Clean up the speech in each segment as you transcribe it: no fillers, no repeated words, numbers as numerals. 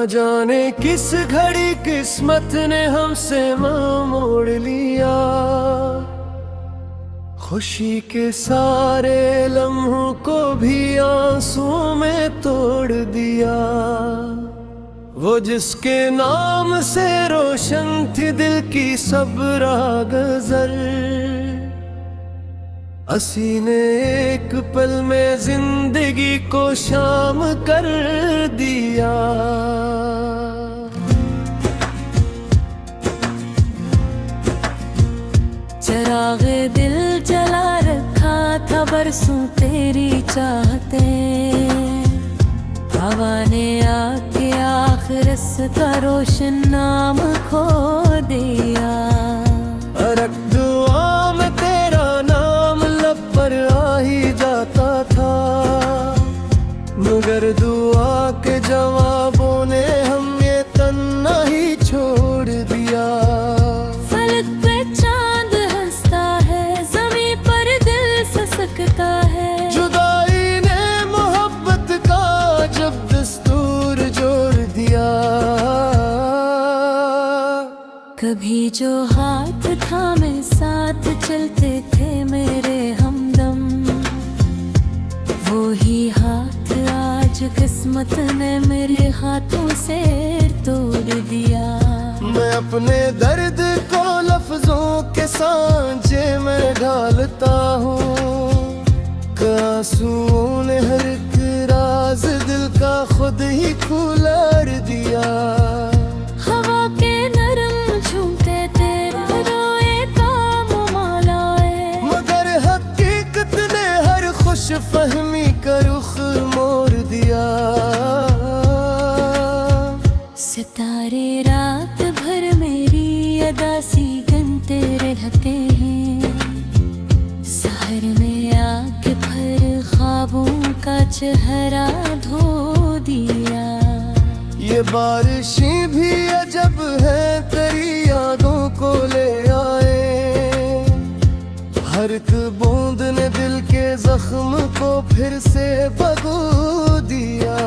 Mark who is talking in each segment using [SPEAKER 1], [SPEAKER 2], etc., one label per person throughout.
[SPEAKER 1] जाने किस घड़ी किस्मत ने हमसे मुंह मोड़ लिया। खुशी के सारे लम्हों को भी आंसू में तोड़ दिया। वो जिसके नाम से रोशन थी दिल की सब राह गज़र, असी ने एक पल में जिंदगी को शाम कर दिया।
[SPEAKER 2] चिरागे दिल जला रखा था बरसों तेरी चाहते, हवा ने आके आखिर का रोशन नाम खो दिया।
[SPEAKER 1] अरक दुआ में तेरा नाम लब पर आ ही जाता था, मगर दुआ के जवाबों ने हम ये तन्ना ही छोड़ दिया।
[SPEAKER 2] फलक पे चांद हंसता है, ज़मीं पर दिल ससकता है।
[SPEAKER 1] जुदाई ने मोहब्बत का जब दस्तूर जोड़ दिया।
[SPEAKER 2] कभी जो हाथ थामे साथ चलते थे मेरे हमदम, वो ही हाथ आज किस्मत ने मेरे हाथों से तोड़ दिया।
[SPEAKER 1] मैं अपने दर्द को लफ्जों के सांचे में ढालता हूँ, आंसुओं ने हर एक राज दिल का खुद ही खुलार दिया।
[SPEAKER 2] हवा के नरम झूमते तेरे रोए काम मालाए,
[SPEAKER 1] मगर हकीकत ने हर खुश फहमी का रुख मोड़ दिया।
[SPEAKER 2] सितारे रात भर मेरी अदासी गनते रहते हैं, सहर में आके भर ख्वाबों का चेहरा धो दिया।
[SPEAKER 1] ये बारिशें भी अजब है तेरी यादों को ले आए, हर एक बूंद ने दिल के जख्म को फिर से भगो दिया।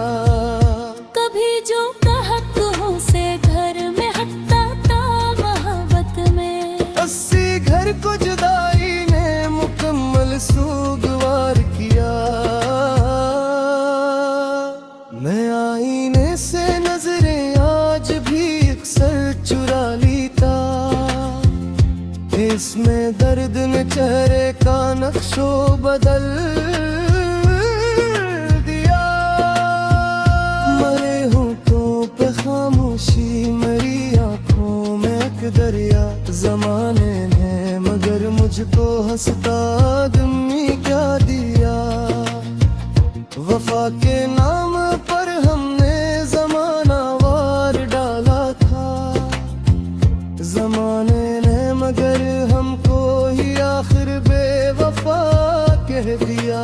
[SPEAKER 2] कभी जो कहत हो से घर में हटता था मोहब्बत में,
[SPEAKER 1] 80 घर को जुदाई ने मुकम्मल सूगवार किया। मैं आईने से नजरें आज भी अक्सर चुरा लेता, इसमें दर्द ने चेहरे का नक्शो बदल दिया। मरे होठों पे खामोशी मेरी आंखों में एक दरिया, जमाने ने मगर मुझको हंसता आदमी क्या दिया। वफा के नाम पर हमने जमाना वार डाला था, जमाने ने मगर हमको ही आखिर बेवफा कह दिया।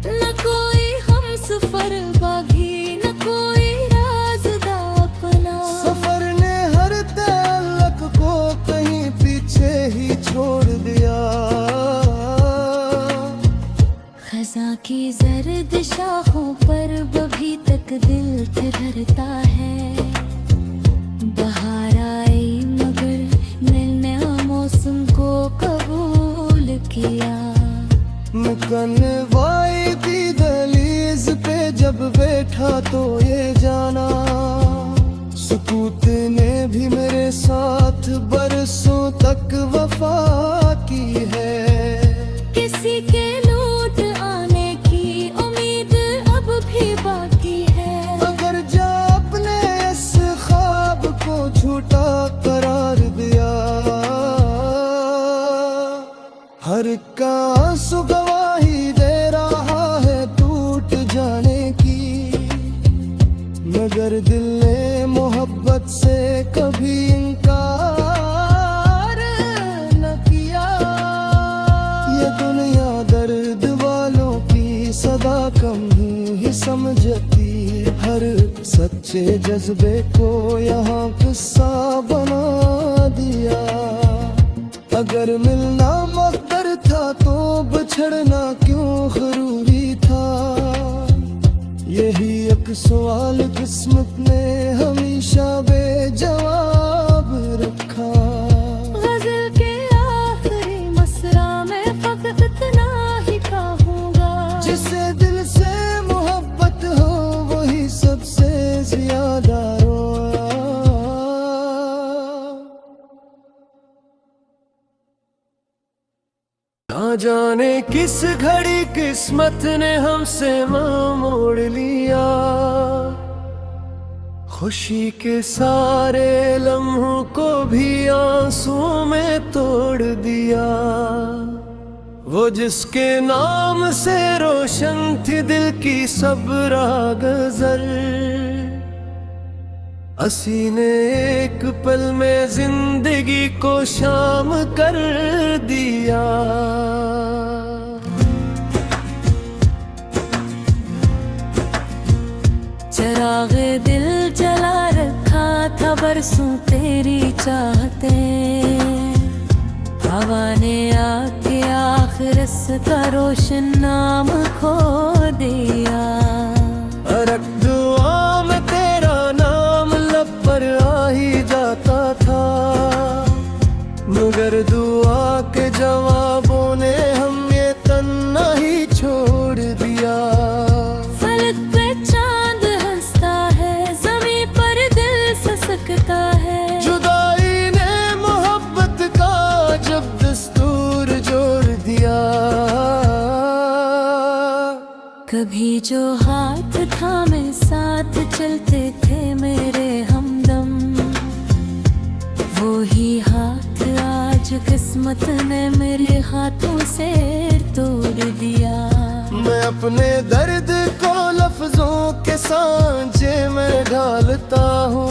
[SPEAKER 2] न कोई हम सफर बागी, न कोई राज़दा अपना,
[SPEAKER 1] सफर ने हर ताल्लुक को कहीं पीछे ही छोड़ दिया।
[SPEAKER 2] खज़ां की जर्द शाखों पर अभी तक दिल ठहरता है। बहार आई मगर नया मौसम को कबूल किया।
[SPEAKER 1] मैं कनवाई की दहलीज पे जब बैठा तो ये जाना, सुकूत ने भी मेरे साथ बरसों तक वफा की है।
[SPEAKER 2] किसी के लौट आने की उम्मीद अब भी बाकी है,
[SPEAKER 1] अगर जा अपने इस ख्वाब को झूठा करार दिया। हर का आंसू गवाही दे रहा है टूट जाने की, मगर दिल ने मोहब्बत से कभी इनकार न किया। ये दुनिया दर्द वालों की सदा कम ही समझती, हर सच्चे जज्बे को यहाँ किस्सा बना दिया। अगर मिलना मकदर था तो बिछड़ना क्यों जरूरी था। यही एक सवाल किस्मत ने हमेशा बेजवाब रखा।
[SPEAKER 2] गजल के आखिरी मसरा में फकत इतना ही कहूँगा,
[SPEAKER 1] जिसे दिल से मोहब्बत हो वही सबसे ज्यादा रोया। ना जाने किस घड़ी किस्मत ने हमसे मुंह मोड़ लिया, खुशी के सारे लम्हों को भी आंसुओं में तोड़ दिया। वो जिसके नाम से रोशन थी दिल की सब राह गजल, असी ने एक पल में जिंदगी को शाम कर दिया।
[SPEAKER 2] चरागे दिल जला रखा था बरसों तेरी चाहते, हवा ने आके आखिर का रोशन नाम खो दिया।
[SPEAKER 1] अरक दुआ में तेरा नाम लब पर आ ही जाता था, मगर दुआ के जवाबों ने हम ये तन्ना ही छोड़ दिया।
[SPEAKER 2] फलक पे चांद हंसता है, ज़मीं पर दिल ससकता है,
[SPEAKER 1] जुदाई ने मोहब्बत का जब दस्तूर जोड़ दिया।
[SPEAKER 2] कभी जो हाथ थामे साथ चलते थे मेरे हमदम, वो ही हाथ आज किस्मत ने मेरे हाथों से तोड़ दिया।
[SPEAKER 1] मैं अपने दर्द को लफ्जों के सांचे में ढालता हूँ,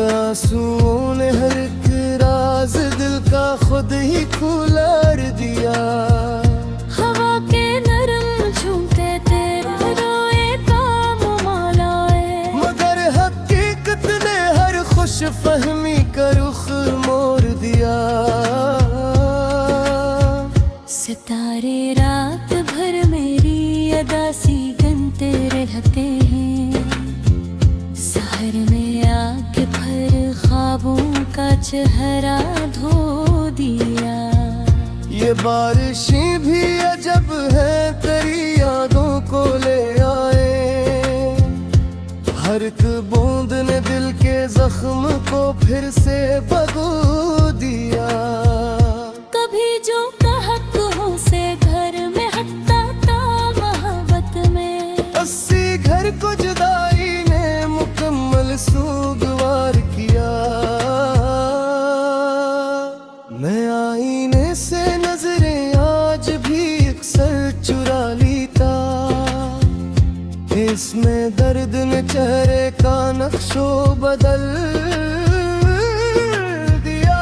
[SPEAKER 1] आंसुओं ने हर एक राज दिल का खुद ही खुलार दिया।
[SPEAKER 2] हवा के नरम झूमते तेरे रोए काम मालाए,
[SPEAKER 1] मगर हकीकत ने हर खुश फहमी का रुख मोड़ दिया।
[SPEAKER 2] सितारे रात भर मेरी अदासी गनते रहते हैं, सहर में आके भर ख्वाबों का चेहरा धो दिया।
[SPEAKER 1] ये बारिशें भी अजब है तेरी यादों को ले आए, हर एक बूंद ने दिल के जख्म को फिर से भगो दिया।
[SPEAKER 2] कभी जो कहत हो से घर में हटता था मोहब्बत में,
[SPEAKER 1] 80 घर को जुदाई ने मुकम्मल सूगवार किया। मैं आईने से नजरें आज भी अक्सर चुरा लेता, इसमें दर्द ने चेहरे का नक्शो बदल दिया।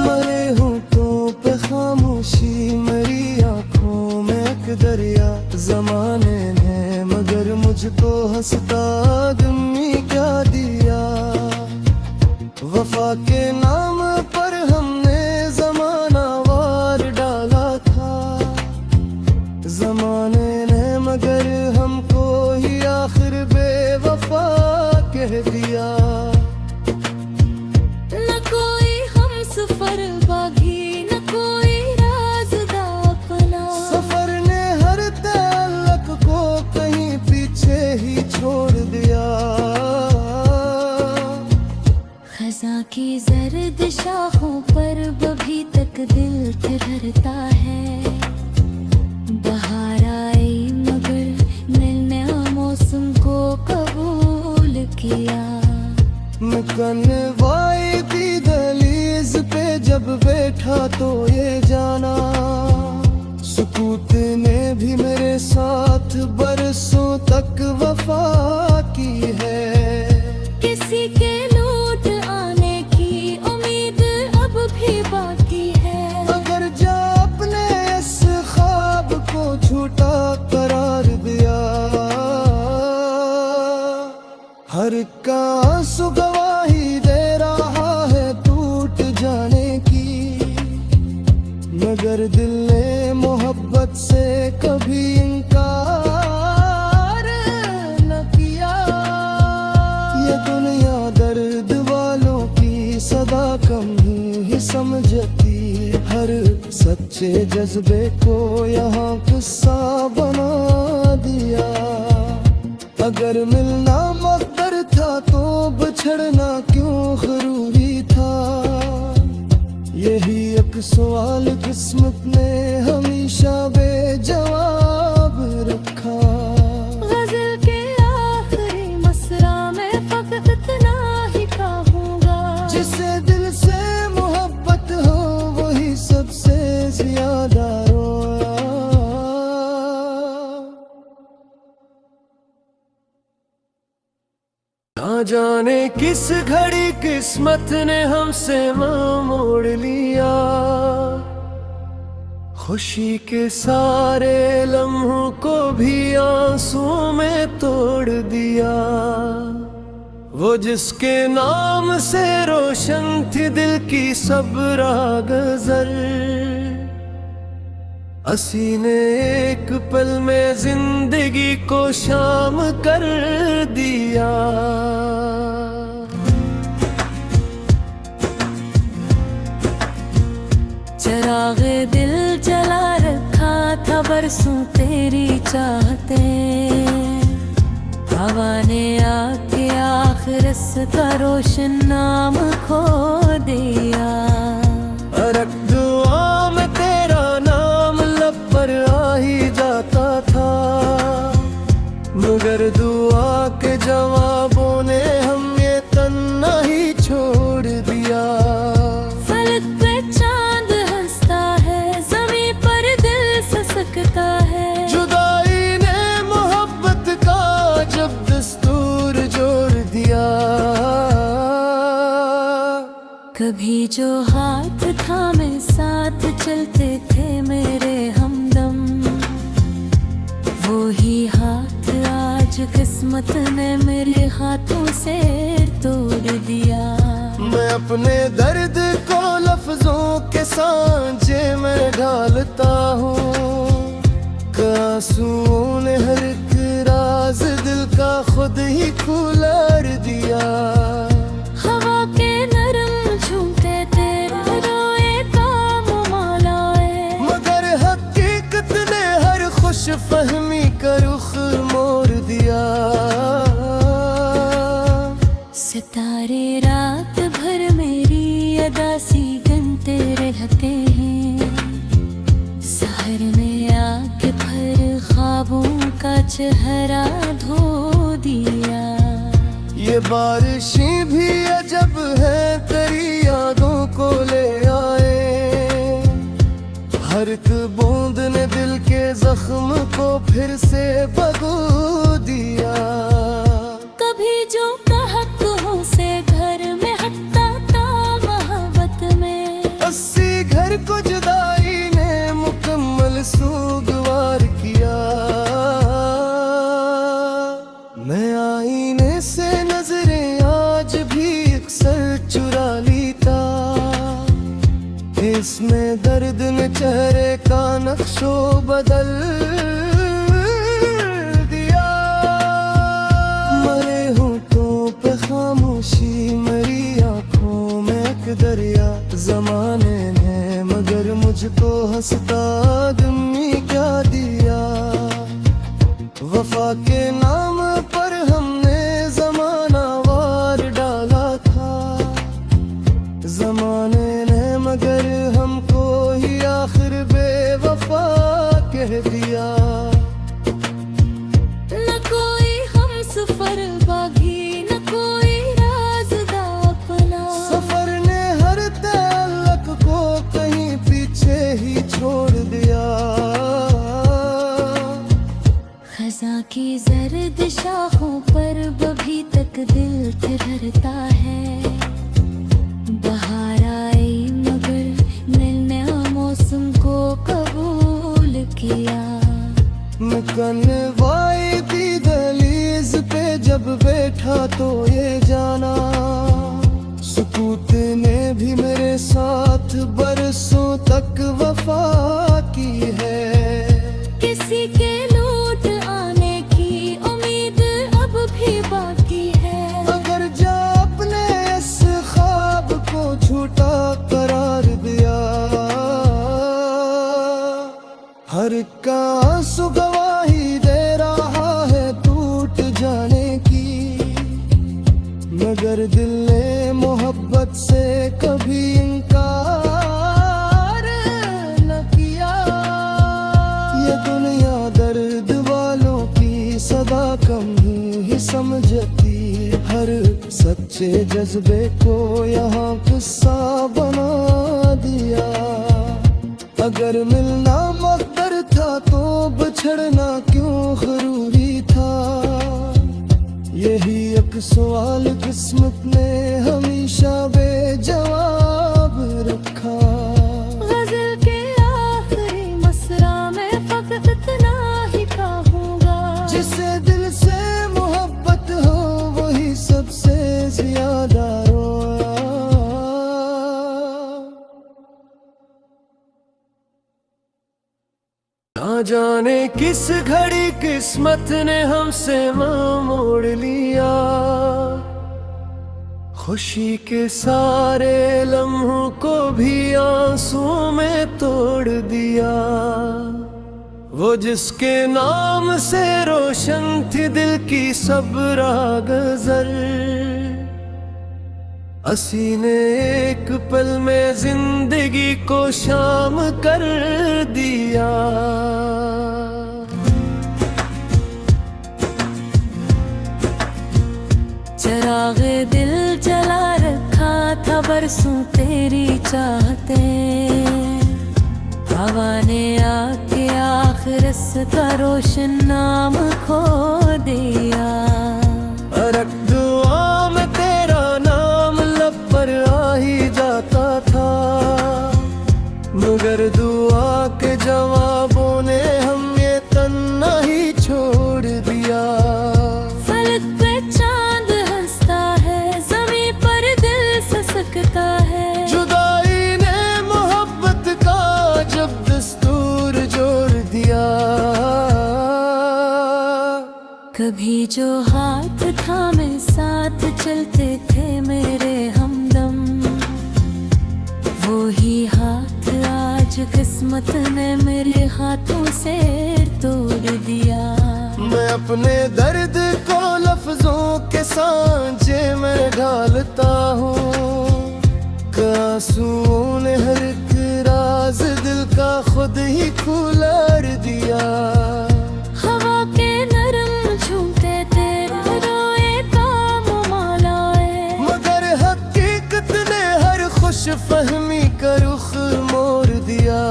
[SPEAKER 1] मरे होठों पे खामोशी मेरी आंखों में एक दरिया, जमाने ने मगर मुझको हंसता आदमी क्या दिया। वफा के नाम पर हमने जमाना वार डाला था, जमाने ने मगर हमको ही आखिर बेवफा कह दिया।
[SPEAKER 2] न कोई हम सफर बागी, न कोई राज़दा अपना,
[SPEAKER 1] सफर ने हर ताल्लुक को कहीं पीछे ही छोड़ दिया।
[SPEAKER 2] खज़ां की जर्द शाखों पर अभी तक दिल ठहरता है, बहार आई मगर नया मौसम को कबूल किया।
[SPEAKER 1] मैं कनवाई की दहलीज पे जब बैठा तो ये जाना, सुकूत ने भी मेरे साथ बरसों तक वफा की है।
[SPEAKER 2] किसी के लौट आने की उम्मीद अब भी बाकी है,
[SPEAKER 1] अगर जा अपने इस ख्वाब को झूठा करार दिया। हर का आंसू गवाही दे रहा है टूट जाने की, मगर दिल ने मोहब्बत से कभी इनकार सच्चे जज्बे को यहाँ किस्सा बना दिया। अगर मिलना मकदर था तो बिछड़ना क्यों जरूरी था। यही एक सवाल किस्मत ने हमेशा बेजवाब रखा।
[SPEAKER 2] गजल के आखिरी मसरा में फकत इतना ही कहूँगा,
[SPEAKER 1] जिसे दिल से मोहब्बत हो वही सबसे ज्यादा रोया। ना जाने किस घड़ी किस्मत ने हमसे मुंह मोड़ लिया। खुशी के सारे लम्हों को भी आंसुओं में तोड़ दिया। वो जिसके नाम से रोशन थी दिल की सब राह गजर, असी ने एक पल में जिंदगी को शाम कर दिया।
[SPEAKER 2] चरागे दिल जला रखा था बरसों तेरी चाहते। हवा ने आके आखिर का रोशन नाम खो दिया।
[SPEAKER 1] अरक दुआ में तेरा नाम लब पर आ ही जाता था, मगर दुआ के जवाबों ने हम ये तन्ना ही छोड़ दिया।
[SPEAKER 2] फलक पे चांद हंसता है, ज़मीं पर दिल ससकता है।
[SPEAKER 1] जुदाई ने मोहब्बत का जब दस्तूर जोड़ दिया।
[SPEAKER 2] कभी जो हाथ थामे साथ चलते थे मेरे हमदम, वो ही हाथ आज किस्मत ने मेरे हाथों से तोड़ दिया।
[SPEAKER 1] मैं अपने दर्द को लफ्जों के सांचे में ढालता हूँ। आंसुओं ने हर एक राज दिल का खुद ही खुलार दिया।
[SPEAKER 2] हवा के नरम झूमते तेरे रोए काम मौलाए,
[SPEAKER 1] मगर हकीकत ने हर खुश फहमी का रुख मोड़ दिया।
[SPEAKER 2] सितारे रात भर मेरी अदासी गनते रहते हैं। सहर में आके भर ख्वाबों का चेहरा धो दिया।
[SPEAKER 1] ये बारिशें भी अजब है तेरी यादों को ले आए। हर एक बूंद ने दिल के जख्म को फिर से भगो दिया।
[SPEAKER 2] कभी जो कहत हो से घर में हटता था मोहब्बत में,
[SPEAKER 1] 80 घर को जुदाई ने मुकम्मल सूगवार किया। मैं आईने से नजरें आज भी अक्सर चुरा लेता। इसमें दर्द ने चेहरे का नक्शो बदल दिया। मरे होठों पे खामोशी मेरी आंखों में एक दरिया। जमाने ने मगर मुझको हंसता आदमी क्या दिया। वफा के नाम पर हमने जमाना वार डाला था। जमाने ने मगर हमको ही आखिर बेवफा कह दिया।
[SPEAKER 2] न कोई हमसफर बागी, न कोई राज़दा अपना।
[SPEAKER 1] सफर ने हर ताल्लुक को कहीं पीछे ही छोड़ दिया।
[SPEAKER 2] खज़ां की जर्द शाखों पर अभी तक दिल थिरकता है। बहार आई मगर नया मौसम को कबूल किया।
[SPEAKER 1] मुकन्नवाई दी दहलीज पे जब बैठा तो ये जाना। सुकूत ने भी मेरे साथ बरसों तक वफा की है।
[SPEAKER 2] किसी के लौट आने की उम्मीद अब भी बाकी है।
[SPEAKER 1] अगर जा अपने इस ख्वाब को झूठा करार दिया। मगर दिल ने मोहब्बत से कभी इनकार न किया। ये दुनिया दर्द वालों की सदा कम ही समझती, हर सच्चे जज्बे को यहाँ किस्सा बना दिया। अगर मिलना मकदर था तो बिछड़ना क्यों जरूरी था, यही एक सवाल किस्मत ने हमेशा बेजवाब रखा।
[SPEAKER 2] गजल के आखिरी मसरा में फकत इतना ही कहूँगा,
[SPEAKER 1] जिसे दिल से मोहब्बत हो वही सबसे ज्यादा रोया। ना जाने किस घड़ी किस्मत ने हमसे मुंह मोड़ लिया, खुशी के सारे लम्हों को भी आंसुओं में तोड़ दिया। वो जिसके नाम से रोशन थी दिल की सब राह गजर, असी ने एक पल में जिंदगी को शाम कर दिया।
[SPEAKER 2] चिरागे दिल जला रखा था बरसों तेरी चाहते, हवा ने आके आखिर का रोशन नाम खो दिया।
[SPEAKER 1] अरक दुआ में तेरा नाम लब पर आ ही जाता था, मगर दुआ के जवाबों ने हम ये तन्ना ही छोड़ दिया।
[SPEAKER 2] फलक पे चांद हंसता है, ज़मीं पर दिल ससकता है,
[SPEAKER 1] जुदाई ने मोहब्बत का जब दस्तूर जोड़ दिया।
[SPEAKER 2] कभी जो हाथ थामे साथ चलते थे मेरे हमदम, वो ही हाथ आज किस्मत ने मेरे हाथों से तोड़ दिया।
[SPEAKER 1] मैं अपने दर्द को लफ्जों के सांचे में ढालता हूँ, आंसुओं ने हर एक राज दिल का खुद ही खुलार दिया।
[SPEAKER 2] हवा के नरम झूमते तेरे रोए काम मालाए, मगर
[SPEAKER 1] हकीकत ने हर खुश फहमी का रुख मोड़ दिया।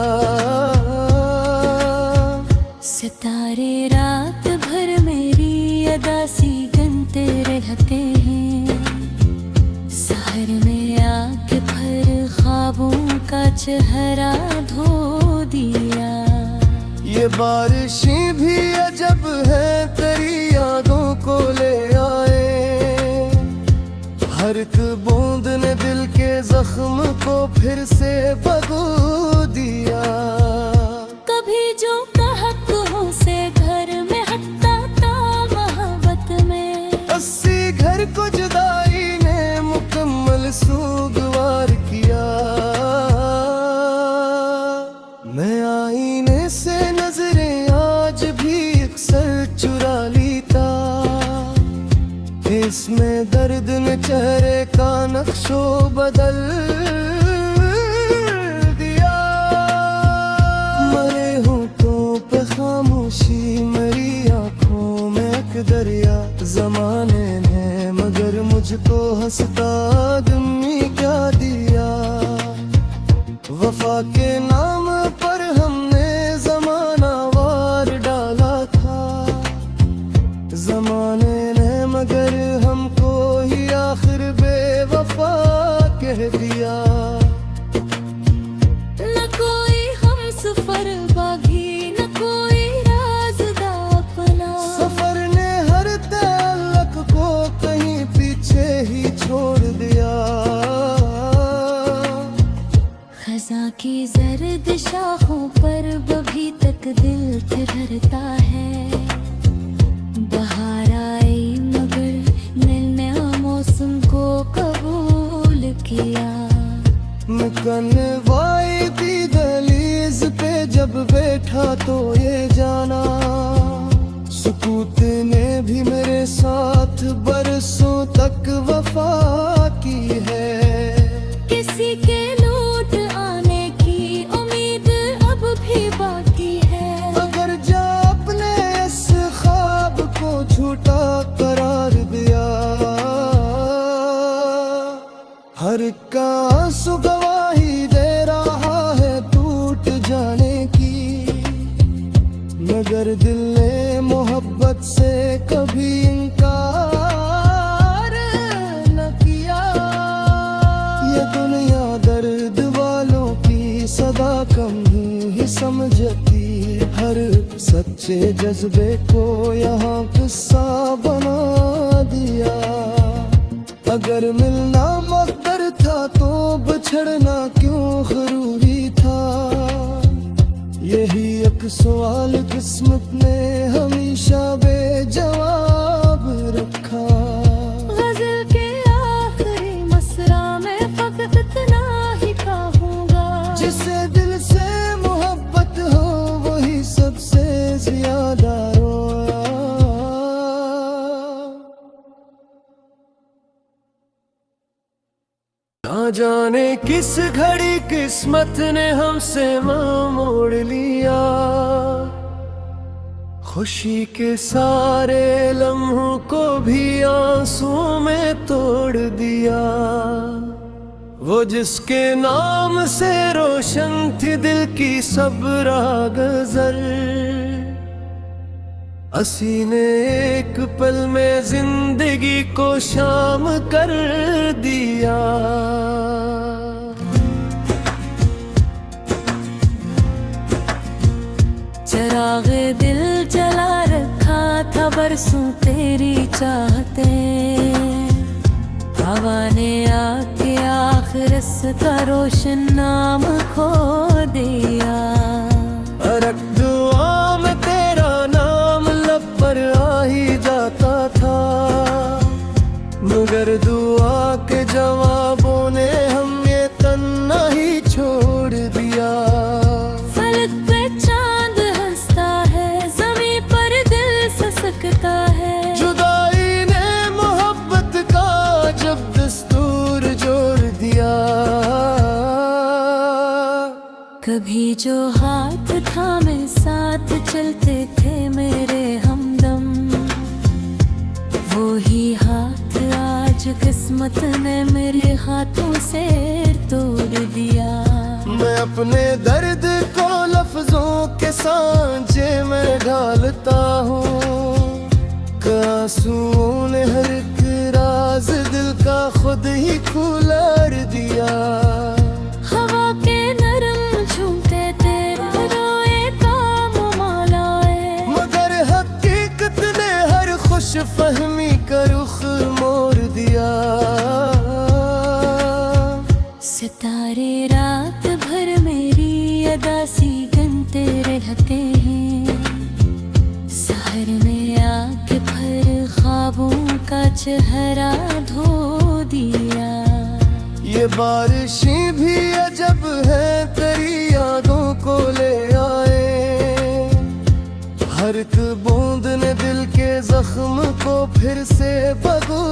[SPEAKER 2] सितारे रात भर मेरी अदा सी गनते रहते हैं, सहर में आके भर ख्वाबों का चेहरा धो दिया।
[SPEAKER 1] ये बारिशें भी अजब है तेरी यादों को ले आए, हर एक बूंद ने दिल के जख्म को फिर से भगो दिया।
[SPEAKER 2] कभी जो कहक हो से घर में हटता था मोहब्बत में,
[SPEAKER 1] 80 घर को जुदाई ने मुकम्मल सूगवार किया। मैं आईने से नजरें आज भी अक्सर चुरा लेता, इसमें दर्द ने चेहरे का नक्शो बदल दिया। मरे होठों पे खामोशी मेरी आंखों में एक दरिया, जमाने ने मगर मुझको हंसता आदमी क्या दिया। वफा के नाम पर हमने जमाना वार डाला था, जमाने ने मगर हमको ही आखिर बेवफा कह दिया।
[SPEAKER 2] न कोई हम सफर बागी, न कोई राज़दा अपना,
[SPEAKER 1] सफर ने हर ताल्लुक को कहीं पीछे ही छोड़ दिया।
[SPEAKER 2] खज़ां की जर्द शाखों पर अभी तक दिल ठहरता है, बहार आई मगर नया मौसम को कबूल किया।
[SPEAKER 1] कनवाई दी दहलीज पे जब बैठा तो ये जाना, सुकूत ने भी मेरे साथ बरसों तक वफा वफा की है।
[SPEAKER 2] किसी के लौट आने की उम्मीद अब भी बाकी है।
[SPEAKER 1] अगर जा अपने इस ख्वाब को झूठा करार दिया, हर का आंसू गवाही दे रहा है टूट जाने की। मगर दिल ने मोहब्बत से कभी इनकार न किया। ये दुनिया दर्द वालों की सदा कम ही समझती। हर सच्चे जज्बे को यहाँ किस्सा बना दिया। अगर मिलना मकदर था तो बिछड़ना क्यों जरूरी था। यही एक सवाल किस्मत ने हमेशा बेजवाब रखा।
[SPEAKER 2] गजल के आखिरी मसरा में फकत इतना ही कहूँगा,
[SPEAKER 1] जिसे दिल से मोहब्बत हो वही सबसे ज्यादा रोया। ना जाने किस घड़ी किस्मत ने हमसे मुंह मोड़ लिया। खुशी के सारे लम्हों को भी आंसुओं में तोड़ दिया। वो जिसके नाम से रोशन थी दिल की सब राह गजल, असी ने एक पल में जिंदगी को शाम कर दिया।
[SPEAKER 2] चरागे दिल जला रखा था बरसों तेरी चाहते। हवा ने आके आखिर इसका रोशन नाम खो दिया।
[SPEAKER 1] अरक दुआ में तेरा नाम लब पर आ ही जाता था। मगर दुआ के जवाबों ने हम ये तन्ना ही छोड़ दिया।
[SPEAKER 2] फलक पे चांद हंसता है, ज़मीं पर दिल ससकता है।
[SPEAKER 1] जुदाई ने मोहब्बत का जब दस्तूर जोड़ दिया।
[SPEAKER 2] कभी जो हाथ थामे साथ चलते थे मेरे हमदम, वो ही हाथ आज किस्मत ने मेरे हाथों से तोड़ दिया।
[SPEAKER 1] मैं अपने दर्द को लफ्जों के सांचे में ढालता हूँ। आंसुओं ने हर एक राज दिल का खुद ही खुलार दिया।
[SPEAKER 2] हवा के नरम झूमते तेरे रोए काम मालाए,
[SPEAKER 1] मगर हकीकत ने हर खुश फहमी का रुख मोड़ दिया।
[SPEAKER 2] सितारे रात भर मेरी अदासी गनते रहते हैं। सहर में आके भर ख्वाबों का चेहरा धो दिया।
[SPEAKER 1] ये बारिशें भी अजब है तेरी यादों को ले आए। हर एक बूंद ने दिल के जख्म को फिर से भगो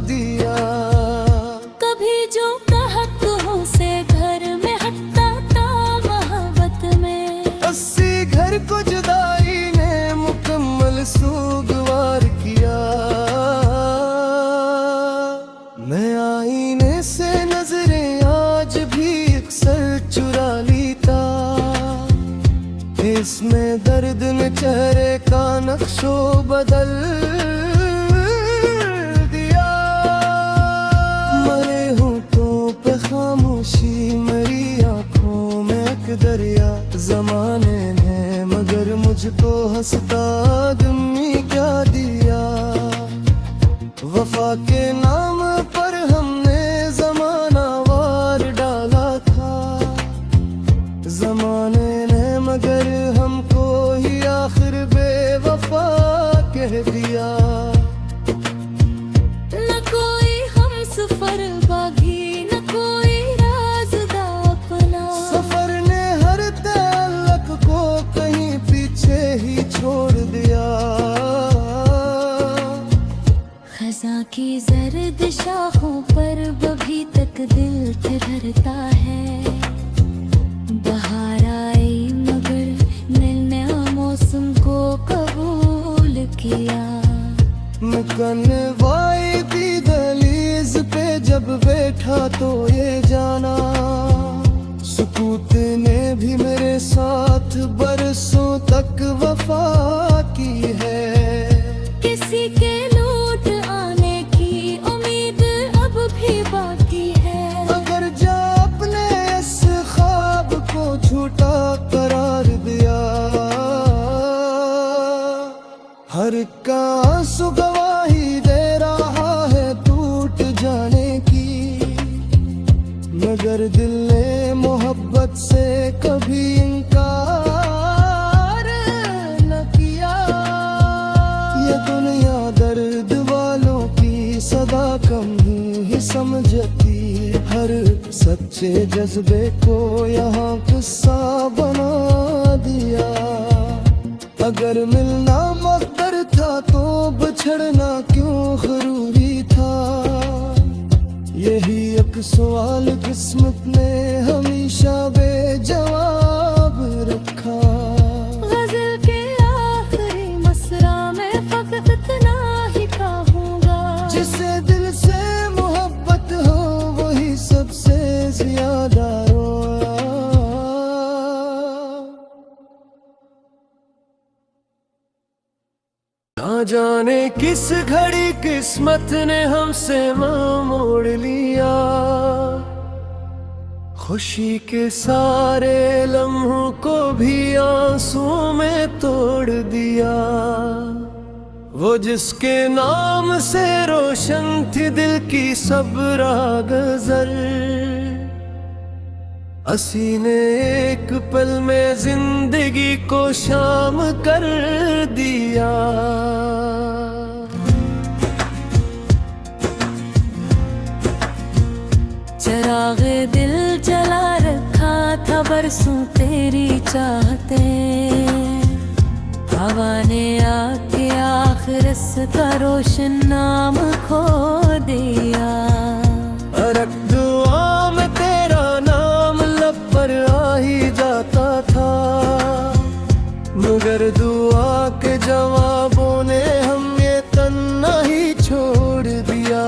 [SPEAKER 1] दिया।
[SPEAKER 2] कभी जो कहत हो से घर में हटता था मोहब्बत में।
[SPEAKER 1] 80 घर को जुदाई ने मुकम्मल सूगवार किया। मैं आईने से नजरें आज भी अक्सर चुरा लेता। इसमें दर्द ने चेहरे का नक्शो बदल दिया। मरे होठों पे खामोशी मेरी आंखों में एक दरिया। जमाने ने मगर मुझको हंसता आदमी क्या दिया। वफा के नाम पर हमने जमाना वार डाला था। जमाने ने मगर हमको ही आखिर बेवफा कह दिया।
[SPEAKER 2] न कोई हम सफर बागी, न कोई राज़दा अपना।
[SPEAKER 1] सफर ने हर ताल्लुक को कहीं पीछे ही छोड़ दिया।
[SPEAKER 2] खिज़ां की जर्द शाखों पर अभी तक दिल ठहरता है। बहार आई मगर नया मौसम को कबूल किया।
[SPEAKER 1] मुकन्नवाई की दहलीज पे जब बैठा तो ये जाना, सुकूत ने भी मेरे साथ बरसों तक वफा की है।
[SPEAKER 2] किसी के लौट आने की उम्मीद अब भी बाकी है।
[SPEAKER 1] अगर जा अपने इस ख्वाब को झूठा करार दिया, हर का आंसू गवाही दे रहा है टूट जाने की। मगर दिल ने मोहब्बत से कभी इनकार न किया। ये दुनिया दर्द वालों की सदा कम ही समझती, हर सच्चे जज्बे को यहाँ किस्सा बना दिया। अगर मिलना मकदर था तो बिछड़ना क्यों जरूरी था। यही एक सवाल किस्मत ने हमेशा बेजवाब रखा।
[SPEAKER 2] गज़ल के आखिरी मसरा में फकत इतना ही कहूँगा,
[SPEAKER 1] जिसे दिल से मोहब्बत हो वही सबसे ज्यादा रोया। ना जाने किस घड़ी किस्मत ने हमसे मुंह मोड़ लिया। खुशी के सारे लम्हों को भी आंसुओं में तोड़ दिया। वो जिसके नाम से रोशन थी दिल की सब राह गज़ल, असी ने एक पल में जिंदगी को शाम कर दिया।
[SPEAKER 2] चराग़े दिल जला रखा था बरसों तेरी चाहते। हवा ने आके आखिर का रोशन नाम खो दिया।
[SPEAKER 1] अरक दुआ में तेरा नाम लब पर आ ही जाता था, मगर दुआ के जवाबों ने हम ये तन्ना ही छोड़ दिया।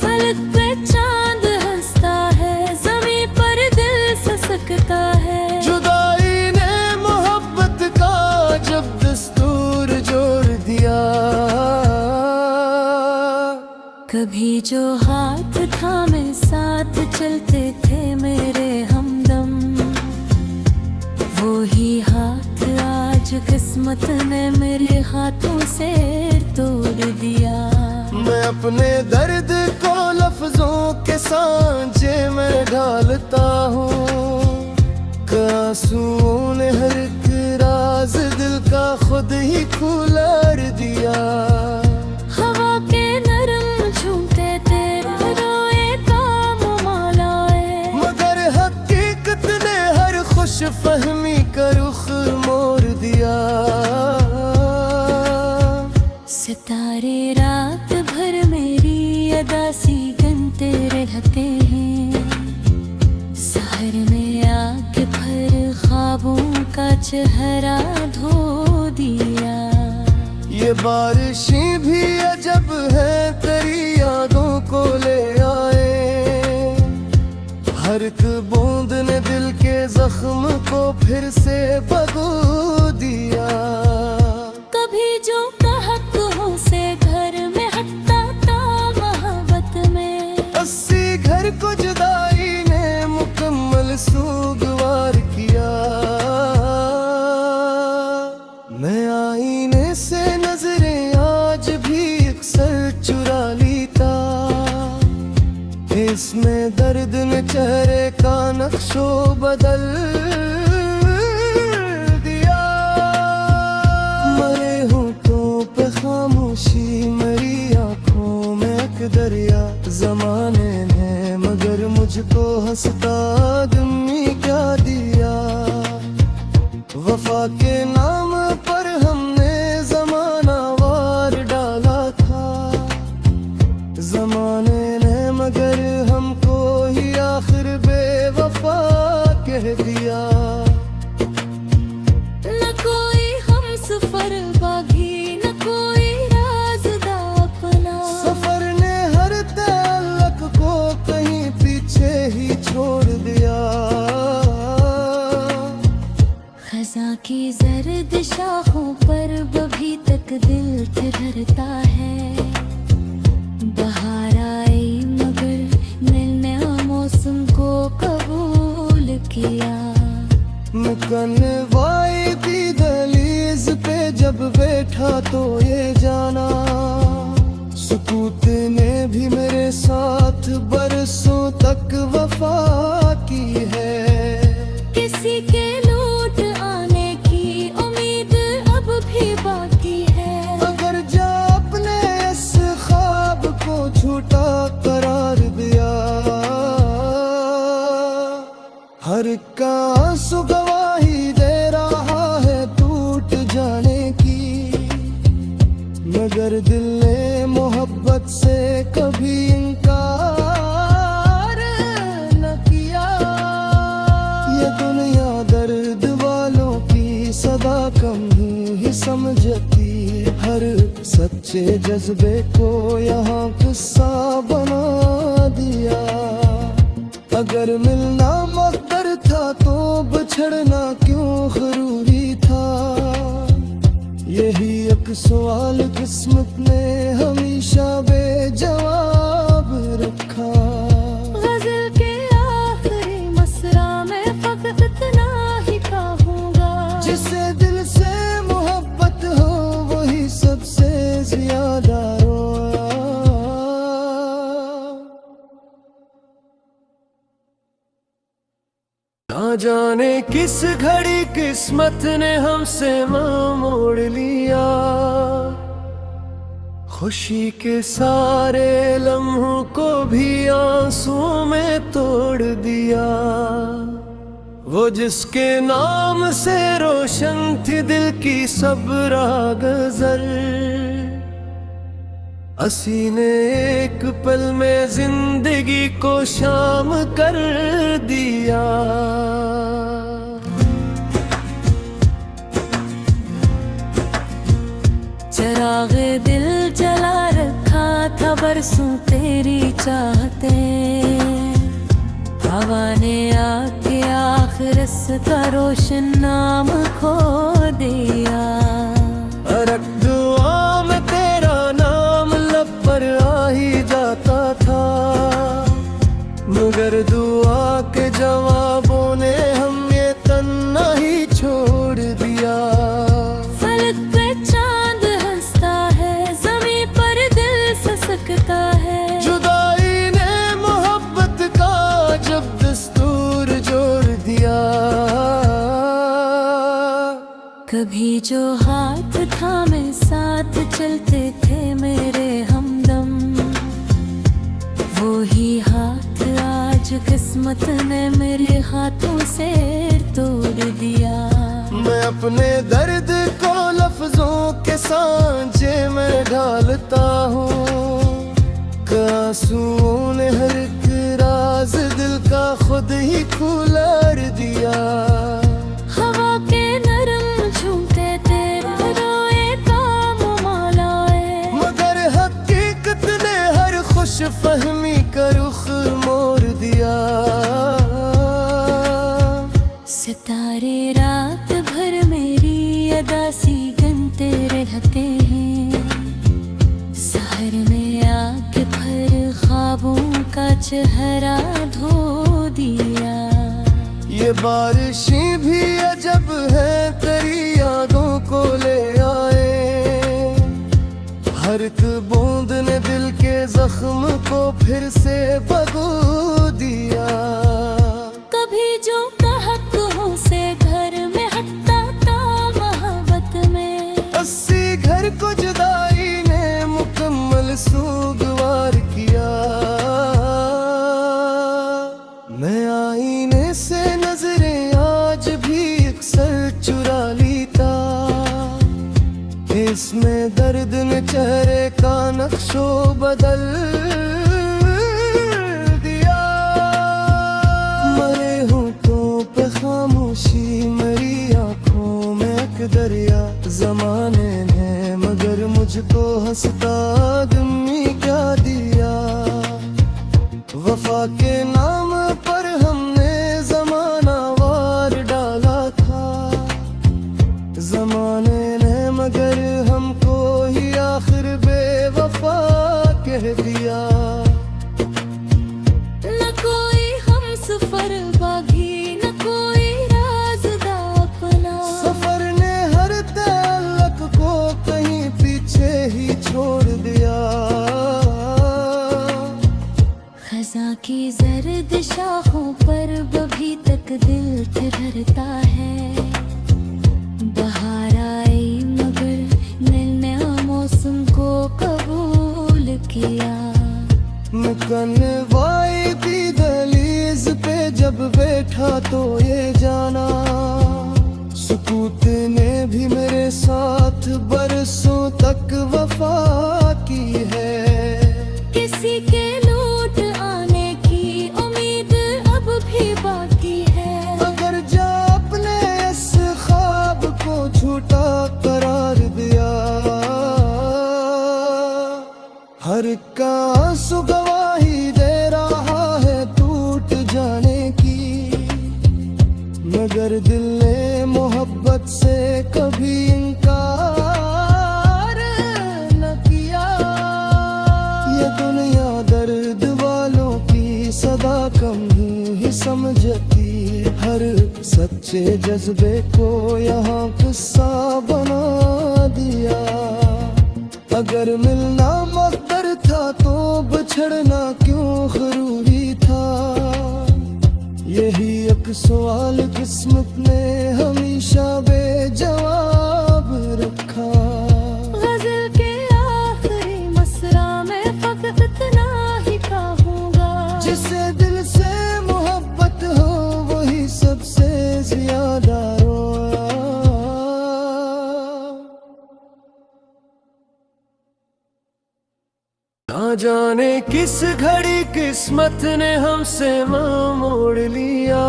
[SPEAKER 2] फलक पे चांद हंसता है, ज़मीं पर दिल ससकता है।
[SPEAKER 1] जुदाई ने मोहब्बत का जब दस्तूर जोड़ दिया।
[SPEAKER 2] कभी जो हाथ थामे साथ चलते थे मेरे हमदम, वो ही हाथ आज किस्मत ने मेरे हाथों से तोड़ दिया।
[SPEAKER 1] मैं अपने दर्द को लफ्जों के सांचे में ढालता हूँ। आंसुओं ने हर एक राज दिल का खुद ही खुलार दिया।
[SPEAKER 2] हवा के नरम झूमते तेरे रोए काम मालाए,
[SPEAKER 1] मगर हकीकत ने हर खुश फहमी का रुख मोड़ दिया।
[SPEAKER 2] सितारे रात भर मेरी अदा सी गनते रहते हैं। सहर में आके भर ख्वाबों का चेहरा धो दिया।
[SPEAKER 1] ये बारिशें भी अजब है तेरी यादों को ले आए। हर एक बूंद ने दिल के जख्म को फिर से भगो दिया।
[SPEAKER 2] कभी जो कहत हो से घर में हटता था मोहब्बत में,
[SPEAKER 1] 80 घर को जुदाई ने मुकम्मल सूगवार किया। मैं आईने से नजरें आज भी अक्सर चुरा लेता। इसमें दर्द ने चेहरे का नक्शो बदल दिया। मरे होठों पे खामोशी मेरी आंखों में एक दरिया। जमाने ने मगर मुझको हंसता आदमी क्या दिया। वफा के नाम पर हमने जमाना वार डाला था, मोहब्बत से कभी इनकार न किया। ये दुनिया दर्द वालों की सदा कम ही समझती, हर सच्चे जज्बे को यहाँ किस्सा बना दिया। अगर मिलना मकदर था तो बिछड़ना क्यों जरूरी था। यही एक सवाल किस्मत ने हमेशा बेजवाब रखा।
[SPEAKER 2] गज़ल के आखिरी मसरा में फकत इतना ही कहूँगा,
[SPEAKER 1] जिसे दिल से मोहब्बत हो वही सबसे ज्यादा रोया। ना जाने किस घड़ी किस्मत ने हमसे मुंह मोड़ लिया। खुशी के सारे लम्हों को भी आंसुओं में तोड़ दिया। वो जिसके नाम से रोशन थी दिल की सब राह गज़ल, असी ने एक पल में जिंदगी को शाम कर दिया।
[SPEAKER 2] चिराग़े दिल जला रखा था बरसों तेरी चाहते, हवा ने आके आखिर इसका रोशन नाम खो दिया।
[SPEAKER 1] रख दुआ में तेरा नाम लब पर आ ही जाता था, मगर दुआ के जवाबों ने हम ये तन्ना ही छोड़ दिया।
[SPEAKER 2] फलक पे चांद हंसता है, ज़मीं पर दिल ससकता है।
[SPEAKER 1] जुदाई ने मोहब्बत का जब दस्तूर जोड़ दिया।
[SPEAKER 2] कभी जो हाथ थामे साथ चलते थे मेरे हमदम, वो ही हाथ आज किस्मत ने मेरे हाथों से तोड़ दिया।
[SPEAKER 1] मैं अपने दर्द को लफ्जों के सांचे में ढालता हूँ, आंसुओं ने हर एक राज दिल का खुद ही खुलार दिया।
[SPEAKER 2] हवा के नरम झूमते तेरे रोए काम मालाए,
[SPEAKER 1] मगर हकीकत ने हर खुश फहमी का रुख मोड़ दिया।
[SPEAKER 2] सितारे रात भर मेरी अदा सी गनते रहते हैं, सहर में आके भर ख्वाबों का चेहरा धो दिया।
[SPEAKER 1] ये बारिशें भी अजब है तेरी यादों को ले आए, हर एक बूंद ने दिल के जख्म को फिर से भगो दिया।
[SPEAKER 2] कभी जो कहत से घर में हटता था मोहब्बत में,
[SPEAKER 1] 80 घर को जुदाई ने मुकम्मल सूगवार किया। मैं आईने से नजरें आज भी अक्सर चुरा लेता, इसमें दर्द ने चेहरे का नक्शो बदल दिया। मरे होठों पे खामोशी मेरी आंखों में एक दरिया, जमाने ने मगर मुझको हंसता आदमी क्या दिया। वफा के नाम पर हमने जमाना वार डाला था, जमाने ने मगर हमको ही आखिर बेवफा कह दिया।
[SPEAKER 2] न कोई हम सफर बागी, न कोई राज़दा अपना,
[SPEAKER 1] सफर ने हर ताल्लुक को कहीं पीछे ही छोड़ दिया।
[SPEAKER 2] खज़ां की जर्द शाखों पर अभी तक दिल ठहरता है। बहार आई मगर नया मौसम को कबूल किया।
[SPEAKER 1] कनवाई की दहलीज पे जब बैठा तो ये जाना, सुकूत ने भी मेरे साथ बरसों तक वफा की है। हर का आंसू गवाही दे रहा है टूट जाने की, मगर दिल ने मोहब्बत से कभी इनकार न किया। ये दुनिया दर्द वालों की सदा कम ही समझती, हर सच्चे जज्बे को यहाँ किस्सा बना दिया। अगर मिलना मकदर था तो बिछड़ना क्यों जरूरी था, यही एक सवाल किस्मत ने हमेशा बेजवाब रखा।
[SPEAKER 2] गजल के आखिरी मसरा में फकत इतना ही कहूँगा,
[SPEAKER 1] जिसे दिल से मोहब्बत हो वही सबसे ज्यादा रोया। ना जाने किस घड़ी किस्मत ने हमसे मुंह मोड़ लिया,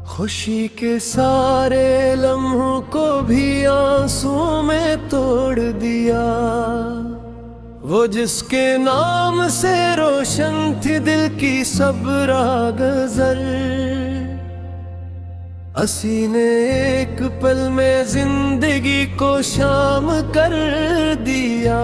[SPEAKER 1] खुशी के सारे लम्हों को भी आंसुओं में तोड़ दिया। वो जिसके नाम से रोशन थी दिल की सब राह गजल, असी ने एक पल में जिंदगी को शाम कर दिया।